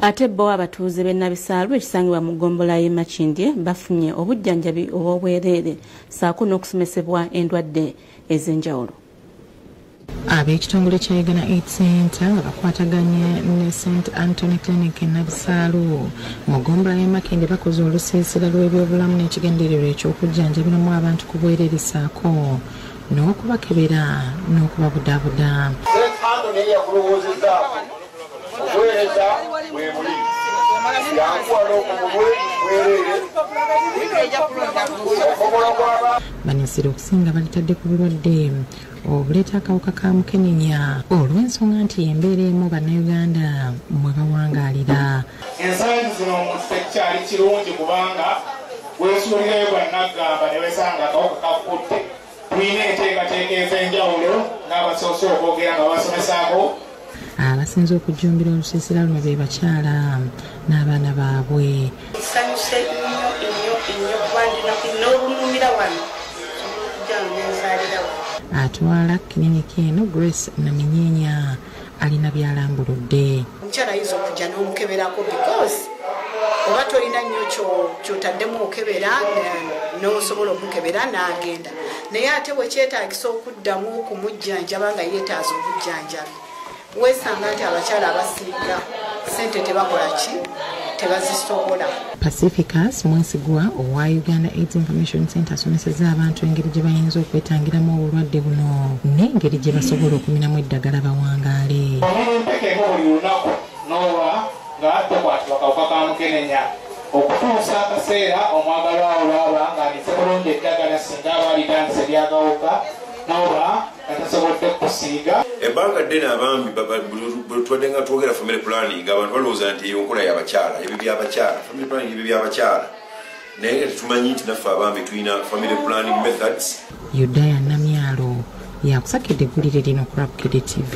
Ate bo abatuuze b'e Nabisaalwa ekisangibwa mu ggombolola y'e Makindye bafunye obujjanjabi obw'obwereere ssaako n'okusomesebwa endwadde ez'enjawulo. Ab'ekitongole kya Uganda Aid Center nga bakwataganye ne St. Anthony Clinic e Nabisaalwa mu ggombolola y'e Makindye bakoze olusiisira lw'ebyobulamu n'ekigendererwa eky'okujjanjabiramu abantu ku bwereere ssaako n'okubakebera n'okubabudaabuda. Banyasira okusinga balitadde ku bulwadde obuleeta akawuka ka mukenenya olw'ensonga nti embeera emu bannayuganda mwe bawangaalira. Ensangi zino omuntu tekikyali kirungi kubanga weesuulirayo bannaggamba ne wesanga akawuka kakutte. Tulina enteekateeka ez'enjawulo n'abasoose okwogera nga basomesaako. Abasinze okujjumbira olusiisira luno be bakyala n'abaana baabwe. Nsanyuse nnyo kubanga n'olunumira wano nzaalirawo. Atwala kiliniki eno Grace Naminyenya alina byalambuludde. Omukyala ayinza okujja n'omukeberako because oba tolina nnyo kyotaddemu okebera n'osobola omukebera n'agenda. Naye ate bwe kyetaagisa okuddamu okumujjanjaba nga yeetaaza obujjanjabi. Weesanga nti abakyala abasinga ssente tebakola ki tebazisobola. Pacificus Mwesigwa owa Uganda AIDS Information Center asomesezza abantu engeri gye bayinza okwetangiramu obulwadde buno n'engeri gye basobola okuminamu eddagala bawangaale. Omumpekeko buli lunaku n'oba nga tokwatibwa akawuka ka mukenenya okutuusa akaseera omwagalwa olwaba ng'alise bulungi eddagala singa aba alitandise ly'akawuka n'oba atasobodde kusiiga. Ebbanga ddene abambi tuwadde nga twogera family planning abantu balowooza nti eyo nkola y'abakyala ebyo by'abakyala family planning ebyo by'abakyala naye tumanyi nti naffe abambi tulina family planning methods. Yudaya Namyalo yakusakidde eggulire lino ku Bukedde TV.